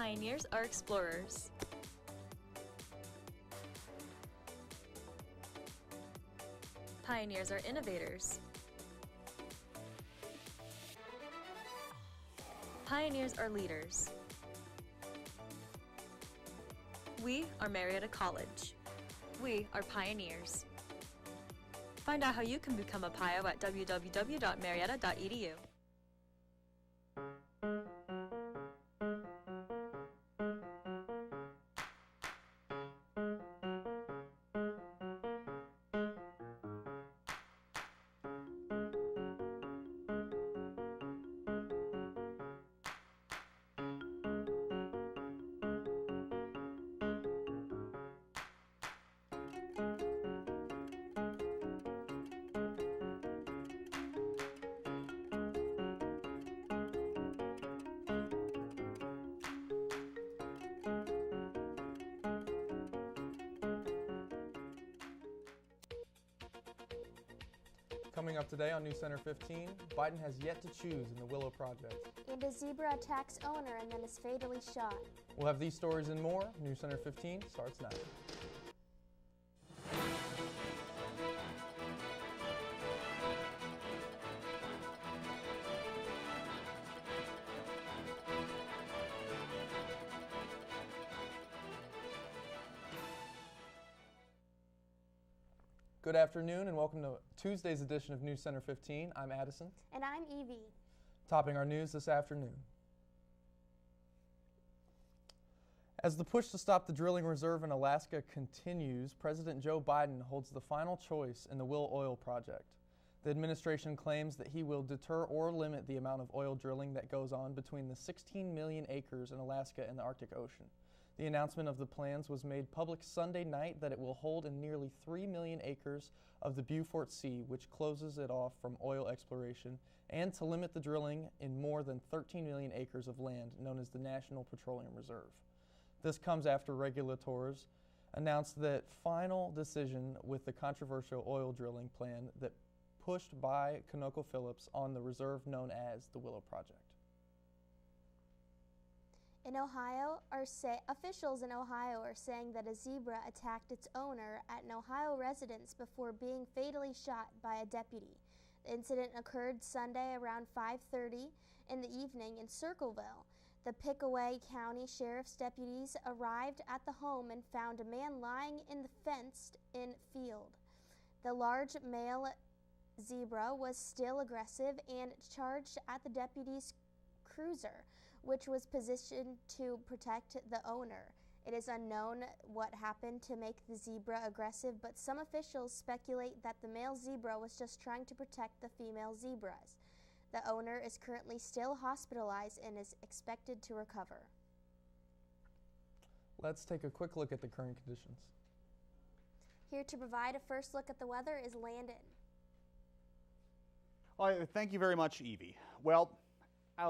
Pioneers are explorers. Pioneers are innovators. Pioneers are leaders. We are Marietta College. We are pioneers. Find out how you can become a PIO at www.marietta.edu. Coming up today on NewsCenter 15, Biden has yet to choose in the Willow Project. And a zebra attacks owner and then is fatally shot. We'll have these stories and more. NewsCenter 15 starts now. Good afternoon and welcome to Tuesday's edition of NewsCenter 15. I'm Addison. And I'm Evie. Topping our news this afternoon. As the push to stop the drilling reserve in Alaska continues, President Joe Biden holds the final choice in the Willow Oil Project. The administration claims that he will deter or limit the amount of oil drilling that goes on between the 16 million acres in Alaska and the Arctic Ocean. The announcement of the plans was made public Sunday night that it will hold in nearly 3 million acres of the Beaufort Sea, which closes it off from oil exploration, and to limit the drilling in more than 13 million acres of land known as the National Petroleum Reserve. This comes after regulators announced that final decision with the controversial oil drilling plan that pushed by ConocoPhillips on the reserve known as the Willow Project. In Ohio, officials in Ohio are saying that a zebra attacked its owner at an Ohio residence before being fatally shot by a deputy. The incident occurred Sunday around 5:30 in the evening in Circleville. The Pickaway County Sheriff's deputies arrived at the home and found a man lying in the fenced-in field. The large male zebra was still aggressive and charged at the deputy's cruiser, which was positioned to protect the owner. It is unknown what happened to make the zebra aggressive, but some officials speculate that the male zebra was just trying to protect the female zebras. The owner is currently still hospitalized and is expected to recover. Let's take a quick look at the current conditions. Here to provide a first look at the weather is Landon. Well, thank you very much, Evie. Well,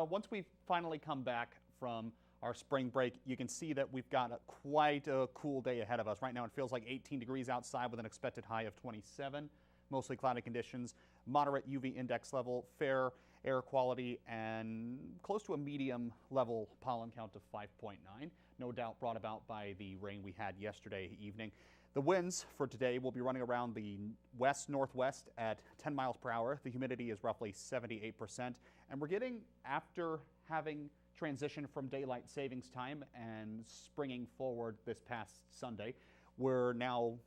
once we finally come back from our spring break, you can see that we've got quite a cool day ahead of us. Right now it feels like 18 degrees outside with an expected high of 27. Mostly cloudy conditions, moderate UV index level, fair air quality, and close to a medium level pollen count of 5.9. No doubt brought about by the rain we had yesterday evening. The winds for today will be running around the west-northwest at 10 miles per hour. The humidity is roughly 78%. And we're getting, after having transitioned from daylight savings time and springing forward this past Sunday, we're now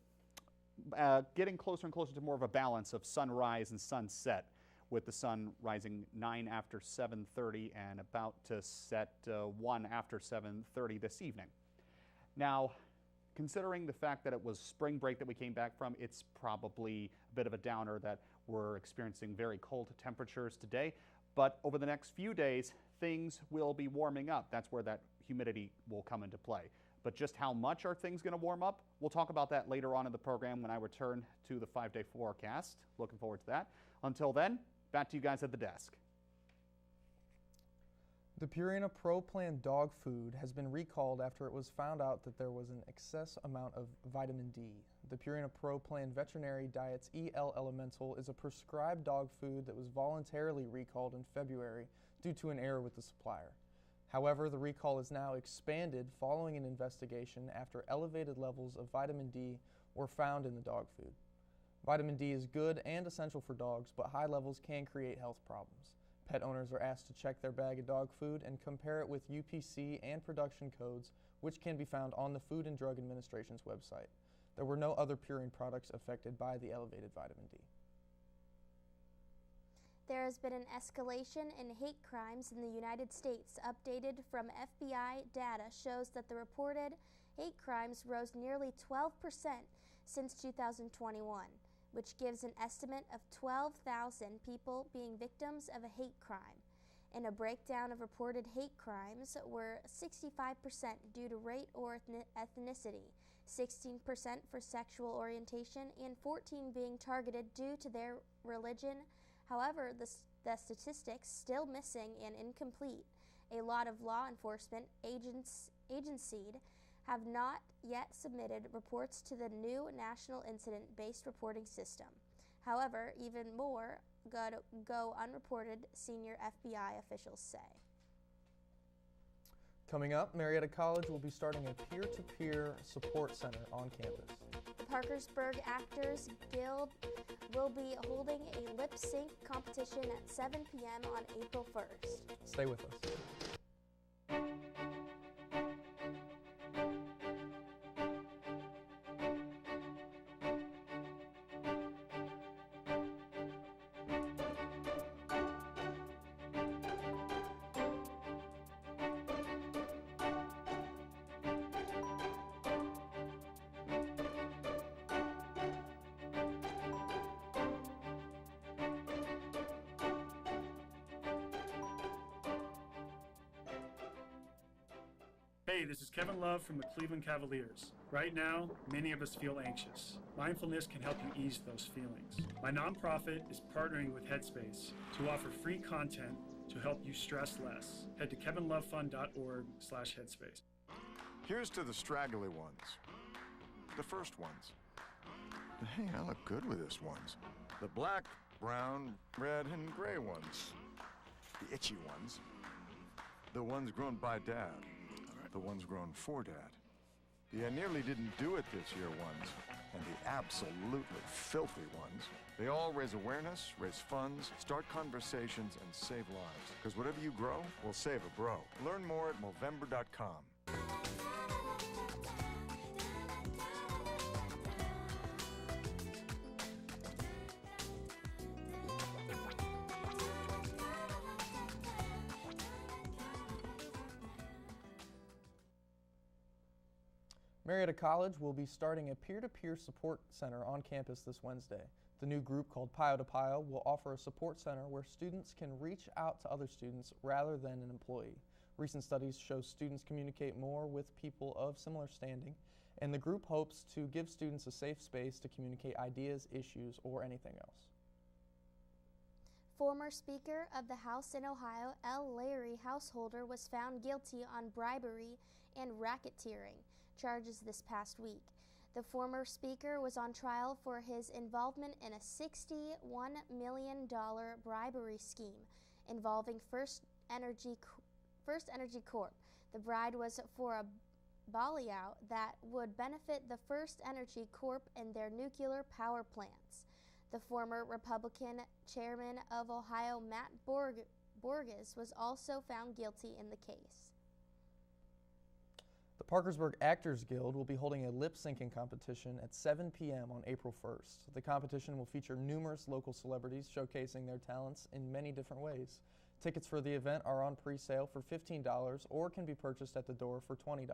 getting closer and closer to more of a balance of sunrise and sunset, with the sun rising 9 after 7:30 and about to set 1 after 7:30 this evening. Now, considering the fact that it was spring break that we came back from, it's probably a bit of a downer that we're experiencing very cold temperatures today. But over the next few days, things will be warming up. That's where that humidity will come into play. But just how much are things going to warm up? We'll talk about that later on in the program when I return to the 5-day forecast. Looking forward to that. Until then, back to you guys at the desk. The Purina Pro Plan dog food has been recalled after it was found out that there was an excess amount of vitamin D. The Purina Pro Plan Veterinary Diet's EL Elemental is a prescribed dog food that was voluntarily recalled in February due to an error with the supplier. However, the recall is now expanded following an investigation after elevated levels of vitamin D were found in the dog food. Vitamin D is good and essential for dogs, but high levels can create health problems. Pet owners are asked to check their bag of dog food and compare it with UPC and production codes, which can be found on the Food and Drug Administration's website. There were no other purine products affected by the elevated vitamin D. There has been an escalation in hate crimes in the United States. Updated from FBI data shows that the reported hate crimes rose nearly 12% since 2021, which gives an estimate of 12,000 people being victims of a hate crime. In a breakdown of reported hate crimes were 65% due to race or ethnicity, 16% for sexual orientation, and 14% being targeted due to their religion. However, the statistics still missing and incomplete. A lot of law enforcement agencies have not yet submitted reports to the new National Incident-Based Reporting System. However, even more go unreported, senior FBI officials say. Coming up, Marietta College will be starting a peer-to-peer support center on campus. The Parkersburg Actors Guild will be holding a lip sync competition at 7 p.m. on April 1st. Stay with us. Hey, this is Kevin Love from the Cleveland Cavaliers. Right now, many of us feel anxious. Mindfulness can help you ease those feelings. My nonprofit is partnering with Headspace to offer free content to help you stress less. Head to kevinlovefund.org/headspace. Here's to the straggly ones, the first ones. Hey, I look good with this ones. The black, brown, red, and gray ones. The itchy ones. The ones grown by Dad. The ones grown for Dad. The I nearly didn't do it this year ones, and the absolutely filthy ones. They all raise awareness, raise funds, start conversations, and save lives. Because whatever you grow will save a bro. Learn more at Movember.com. Marietta College will be starting a peer-to-peer support center on campus this Wednesday. The new group, called Pio to Pio, will offer a support center where students can reach out to other students rather than an employee. Recent studies show students communicate more with people of similar standing, and the group hopes to give students a safe space to communicate ideas, issues, or anything else. Former Speaker of the House in Ohio, L. Larry Householder, was found guilty on bribery and racketeering charges this past week. The former speaker was on trial for his involvement in a $61 million bribery scheme involving First Energy Corp. The bribe was for a buyout that would benefit the First Energy Corp and their nuclear power plants. The former Republican chairman of Ohio, Matt Borges, was also found guilty in the case. The Parkersburg Actors Guild will be holding a lip-syncing competition at 7 p.m. on April 1st. The competition will feature numerous local celebrities showcasing their talents in many different ways. Tickets for the event are on pre-sale for $15 or can be purchased at the door for $20.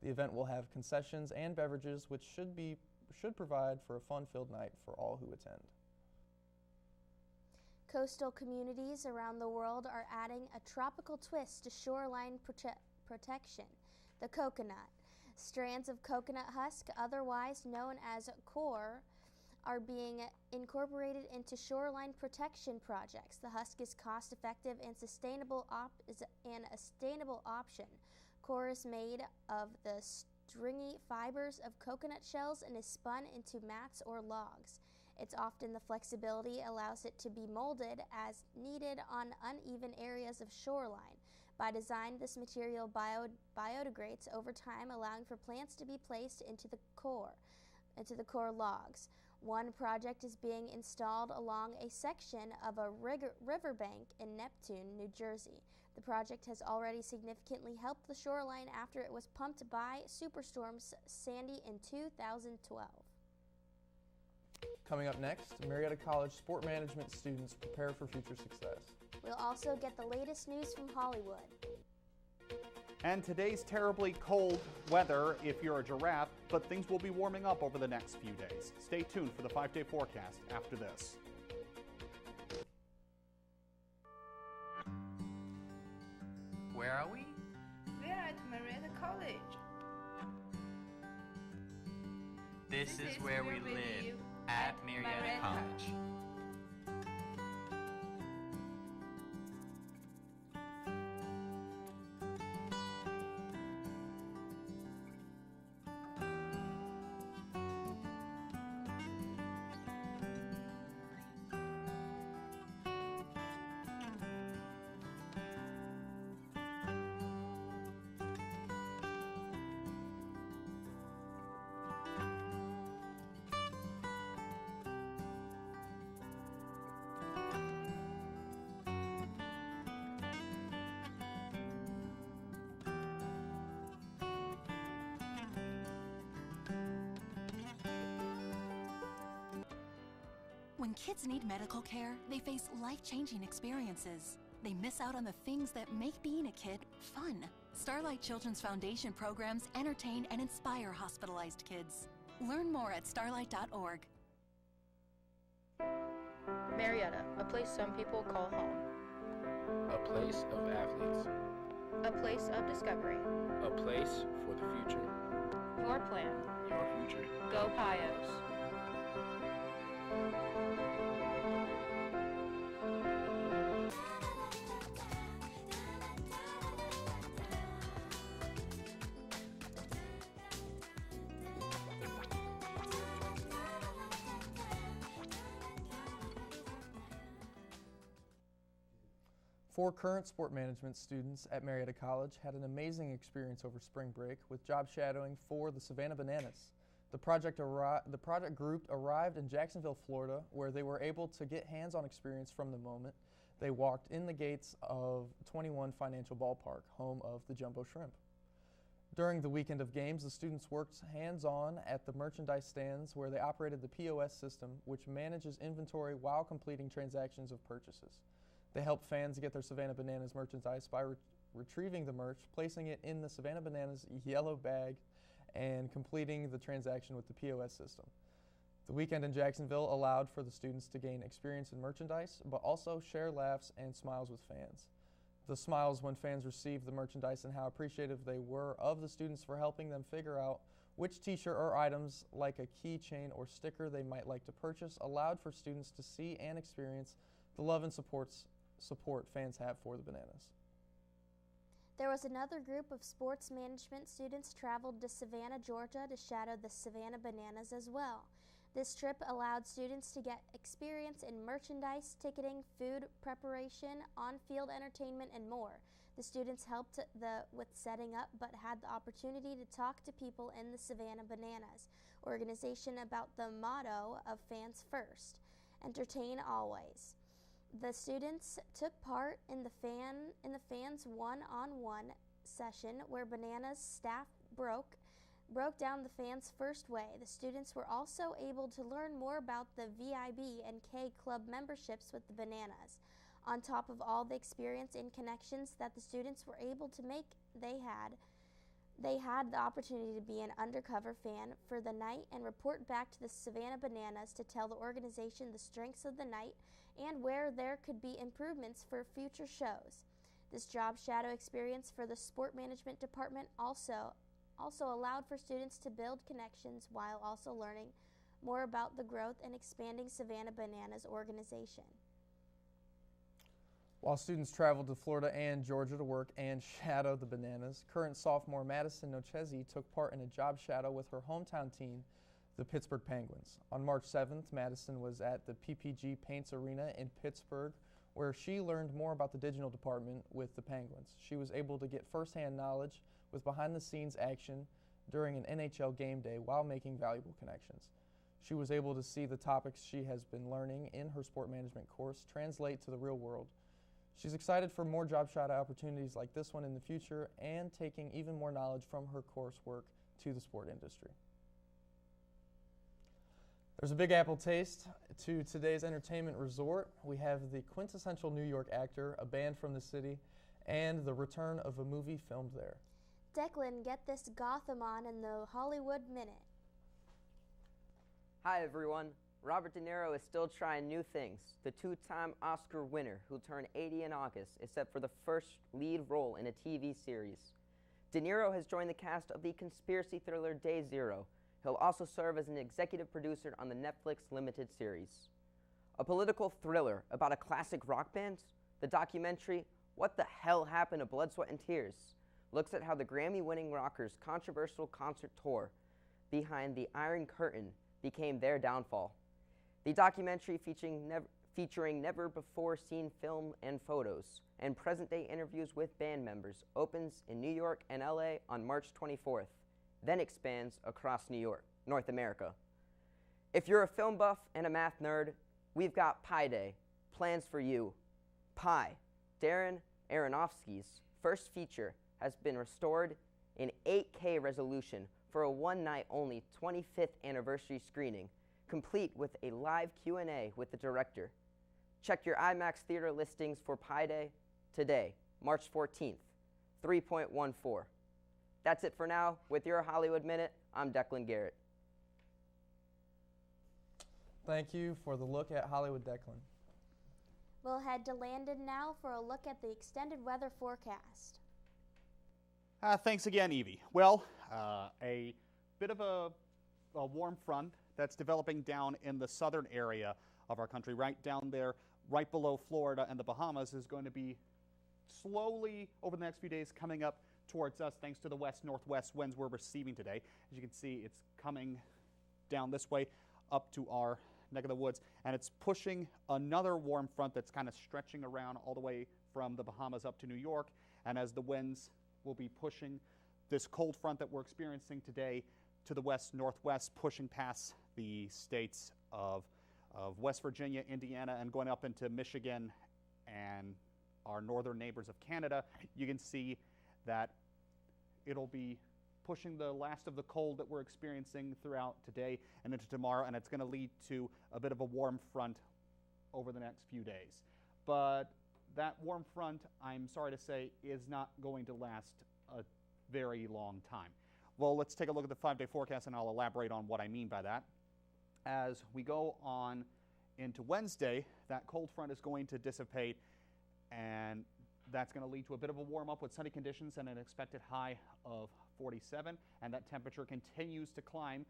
The event will have concessions and beverages, which should provide for a fun-filled night for all who attend. Coastal communities around the world are adding a tropical twist to shoreline protection. The coconut. Strands of coconut husk, otherwise known as core, are being incorporated into shoreline protection projects. The husk is cost-effective and a sustainable option. Core is made of the stringy fibers of coconut shells and is spun into mats or logs. It's often the flexibility allows it to be molded as needed on uneven areas of shoreline. By design, this material biodegrades over time, allowing for plants to be placed into the core logs. One project is being installed along a section of a riverbank in Neptune, New Jersey. The project has already significantly helped the shoreline after it was pumped by Superstorm Sandy in 2012. Coming up next, Marietta College sport management students prepare for future success. We'll also get the latest news from Hollywood. And today's terribly cold weather if you're a giraffe, but things will be warming up over the next few days. Stay tuned for the 5-day forecast after this. Where are we? We are at Marietta College. This is where we live at Marietta College. When kids need medical care, they face life-changing experiences. They miss out on the things that make being a kid fun. Starlight Children's Foundation programs entertain and inspire hospitalized kids. Learn more at starlight.org. Marietta, a place some people call home. A place of athletes. A place of discovery. A place for the future. Your plan. Your future. Go Pios. Four current sport management students at Marietta College had an amazing experience over spring break with job shadowing for the Savannah Bananas. The project group arrived in Jacksonville, Florida, where they were able to get hands-on experience from the moment they walked in the gates of 21 Financial Ballpark, home of the Jumbo Shrimp. During the weekend of games, the students worked hands-on at the merchandise stands where they operated the POS system, which manages inventory while completing transactions of purchases. They helped fans get their Savannah Bananas merchandise by retrieving the merch, placing it in the Savannah Bananas yellow bag, and completing the transaction with the POS system. The weekend in Jacksonville allowed for the students to gain experience in merchandise, but also share laughs and smiles with fans. The smiles when fans received the merchandise and how appreciative they were of the students for helping them figure out which t-shirt or items like a keychain or sticker they might like to purchase allowed for students to see and experience the love and support fans have for the Bananas. There was another group of sports management students traveled to Savannah, Georgia to shadow the Savannah Bananas as well. This trip allowed students to get experience in merchandise, ticketing, food preparation, on-field entertainment, and more. The students helped with setting up but had the opportunity to talk to people in the Savannah Bananas organization about the motto of Fans First, Entertain Always. The students took part in the fans one-on-one session where Bananas staff broke down the fans' first way. The students were also able to learn more about the VIB and K Club memberships with the Bananas. On top of all the experience and connections that the students were able to make, they had the opportunity to be an undercover fan for the night and report back to the Savannah Bananas to tell the organization the strengths of the night and where there could be improvements for future shows. This job shadow experience for the sport management department also allowed for students to build connections while also learning more about the growth and expanding Savannah Bananas organization. While students traveled to Florida and Georgia to work and shadow the Bananas, current sophomore Madison Nochesi took part in a job shadow with her hometown team, the Pittsburgh Penguins. On March 7th, Madison was at the PPG Paints Arena in Pittsburgh, where she learned more about the digital department with the Penguins. She was able to get firsthand knowledge with behind-the-scenes action during an NHL game day while making valuable connections. She was able to see the topics she has been learning in her sport management course translate to the real world. She's excited for more job shot opportunities like this one in the future and taking even more knowledge from her coursework to the sport industry. There's a Big Apple taste to today's entertainment resort. We have the quintessential New York actor, a band from the city, and the return of a movie filmed there. Declan, get this Gotham on in the Hollywood Minute. Hi everyone. Robert De Niro is still trying new things. The two-time Oscar winner, who turned 80 in August, is set for the first lead role in a TV series. De Niro has joined the cast of the conspiracy thriller Day Zero. He'll also serve as an executive producer on the Netflix limited series. A political thriller about a classic rock band, the documentary What the Hell Happened to Blood, Sweat, and Tears looks at how the Grammy-winning rockers' controversial concert tour behind the Iron Curtain became their downfall. The documentary featuring never-before-seen film and photos and present-day interviews with band members opens in New York and LA on March 24th, then expands across North America. If you're a film buff and a math nerd, we've got Pi Day, plans for you. Pi, Darren Aronofsky's first feature, has been restored in 8K resolution for a one-night-only 25th anniversary screening, complete with a live Q&A with the director. Check your IMAX theater listings for Pi Day today, March 14th, 3.14. That's it for now. With your Hollywood Minute, I'm Declan Garrett. Thank you for the look at Hollywood, Declan. We'll head to Landon now for a look at the extended weather forecast. Thanks again, Evie. Well, a bit of a warm front that's developing down in the southern area of our country, right down there, right below Florida and the Bahamas, is going to be slowly over the next few days coming up towards us thanks to the west-northwest winds we're receiving today. As you can see, it's coming down this way up to our neck of the woods, and it's pushing another warm front that's kind of stretching around all the way from the Bahamas up to New York. And as the winds will be pushing this cold front that we're experiencing today to the west-northwest, pushing past the states of West Virginia, Indiana, and going up into Michigan and our northern neighbors of Canada, you can see that it'll be pushing the last of the cold that we're experiencing throughout today and into tomorrow, and it's going to lead to a bit of a warm front over the next few days. But that warm front, I'm sorry to say, is not going to last a very long time. Well, let's take a look at the 5-day forecast, and I'll elaborate on what I mean by that. As we go on into Wednesday, that cold front is going to dissipate, and that's going to lead to a bit of a warm up with sunny conditions and an expected high of 47, and that temperature continues to climb,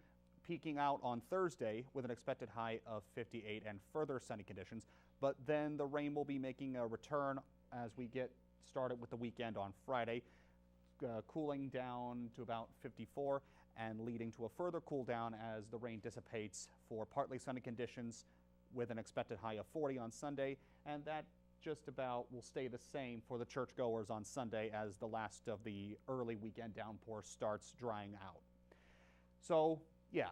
peaking out on Thursday with an expected high of 58 and further sunny conditions. But then the rain will be making a return as we get started with the weekend on Friday, cooling down to about 54 and leading to a further cool down as the rain dissipates for partly sunny conditions with an expected high of 40 on Sunday, and that just about will stay the same for the churchgoers on Sunday as the last of the early weekend downpour starts drying out. So yeah,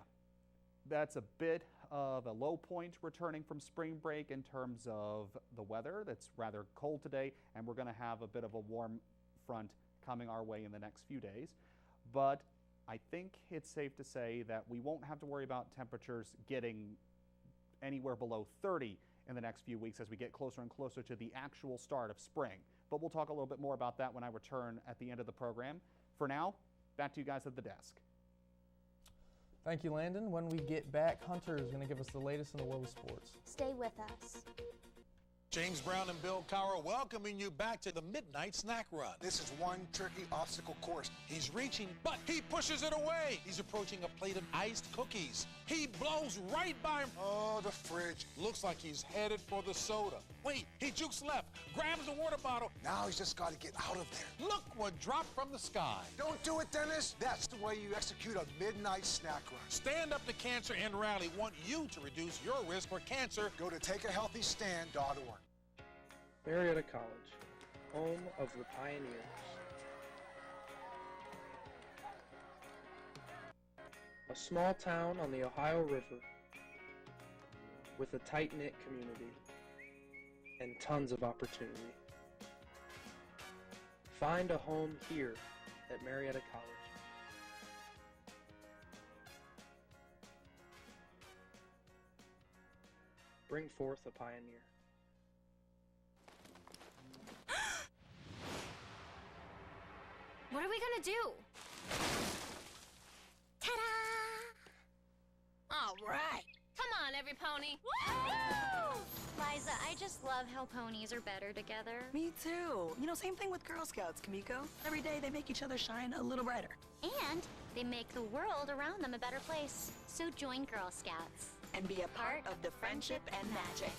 that's a bit of a low point returning from spring break in terms of the weather. That's rather cold today, and we're going to have a bit of a warm front coming our way in the next few days. But I think it's safe to say that we won't have to worry about temperatures getting anywhere below 30 in the next few weeks as we get closer and closer to the actual start of spring. But we'll talk a little bit more about that when I return at the end of the program. For now, back to you guys at the desk. Thank you, Landon. When we get back, Hunter is going to give us the latest in the world of sports. Stay with us. James Brown and Bill Cowher welcoming you back to the Midnight Snack Run. This is one tricky obstacle course. He's reaching, but he pushes it away. He's approaching a plate of iced cookies. He blows right by him. Oh, the fridge. Looks like he's headed for the soda. Wait, he jukes left, grabs a water bottle. Now he's just got to get out of there. Look what dropped from the sky. Don't do it, Dennis. That's the way you execute a Midnight Snack Run. Stand Up to Cancer and Rally want you to reduce your risk for cancer. Go to takeahealthystand.org. Marietta College, home of the pioneers. A small town on the Ohio River with a tight-knit community and tons of opportunity. Find a home here at Marietta College. Bring forth a pioneer. What are we gonna do? Ta-da! All right. Come on, every pony. Woo! Liza, I just love how ponies are better together. Me too. You know, same thing with Girl Scouts, Kamiko. Every day they make each other shine a little brighter. And they make the world around them a better place. So join Girl Scouts. And be a part of the friendship and magic.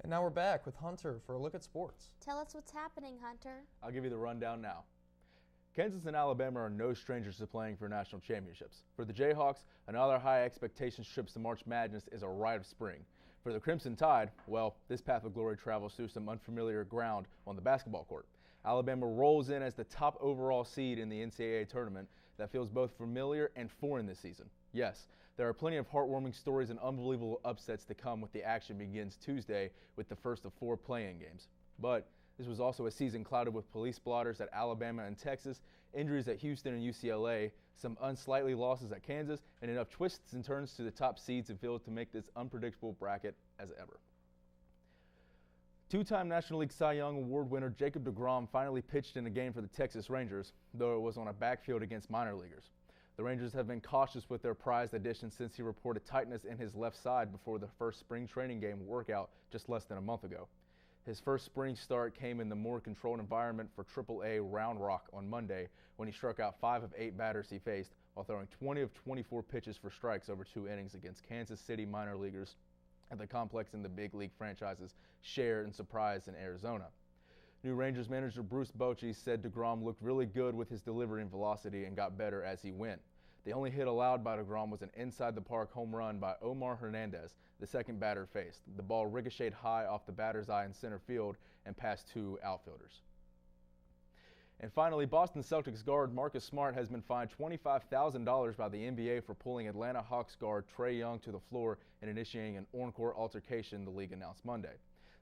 And now we're back with Hunter for a look at sports. Tell us what's happening, Hunter. I'll give you the rundown now. Kansas and Alabama are no strangers to playing for national championships. For the Jayhawks, another high expectations trip to March Madness is a rite of spring. For the Crimson Tide, well, this path of glory travels through some unfamiliar ground on the basketball court. Alabama rolls in as the top overall seed in the NCAA tournament that feels both familiar and foreign this season. Yes, there are plenty of heartwarming stories and unbelievable upsets to come with the action begins Tuesday with the first of 4 play-in games. But this was also a season clouded with police blotters at Alabama and Texas, injuries at Houston and UCLA, some unsightly losses at Kansas, and enough twists and turns to the top seeds and field to make this unpredictable bracket as ever. Two-time National League Cy Young Award winner Jacob deGrom finally pitched in a game for the Texas Rangers, though it was on a backfield against minor leaguers. The Rangers have been cautious with their prized addition since he reported tightness in his left side before the first spring training game workout just less than a month ago. His first spring start came in the more controlled environment for AAA Round Rock on Monday when he struck out 5 of 8 batters he faced while throwing 20 of 24 pitches for strikes over 2 innings against Kansas City minor leaguers at the complex in the big league franchises share and Surprise in Arizona. New Rangers manager Bruce Bochy said deGrom looked really good with his delivery and velocity and got better as he went. The only hit allowed by deGrom was an inside-the-park home run by Omar Hernandez, the second batter faced. The ball ricocheted high off the batter's eye in center field and past 2 outfielders. And finally, Boston Celtics guard Marcus Smart has been fined $25,000 by the NBA for pulling Atlanta Hawks guard Trae Young to the floor and initiating an on-court altercation, the league announced Monday.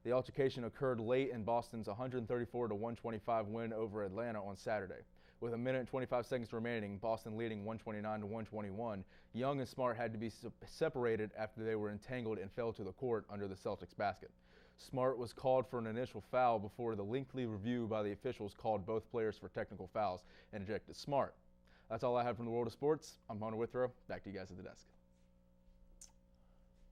The altercation occurred late in Boston's 134-125 win over Atlanta on Saturday. With 1 minute and 25 seconds remaining, Boston leading 129-121, Young and Smart had to be separated after they were entangled and fell to the court under the Celtics basket. Smart was called for an initial foul before the lengthy review by the officials called both players for technical fouls and ejected Smart. That's all I have from the world of sports. I'm Hunter Withrow. Back to you guys at the desk.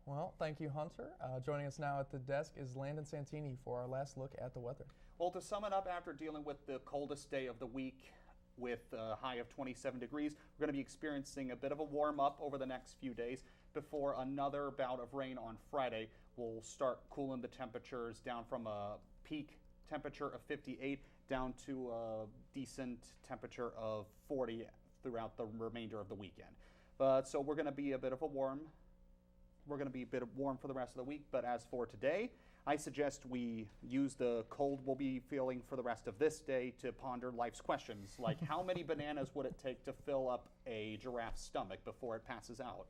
Well, thank you, Hunter. Joining us now at the desk is Landon Santini for our last look at the weather. Well, to sum it up, after dealing with the coldest day of the week with a high of 27 degrees, we're going to be experiencing a bit of a warm-up over the next few days before another bout of rain on Friday will start cooling the temperatures down from a peak temperature of 58 down to a decent temperature of 40 throughout the remainder of the weekend. So we're going to be a bit warm for the rest of the week, but as for today, I suggest we use the cold we'll be feeling for the rest of this day to ponder life's questions, like how many bananas would it take to fill up a giraffe's stomach before it passes out?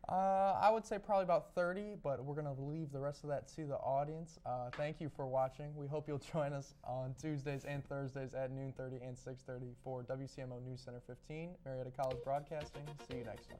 I would say probably about 30, but we're going to leave the rest of that to the audience. Thank you for watching. We hope you'll join us on Tuesdays and Thursdays at noon 30 and 6:30 for WCMO NewsCenter 15, Marietta College Broadcasting. See you next time.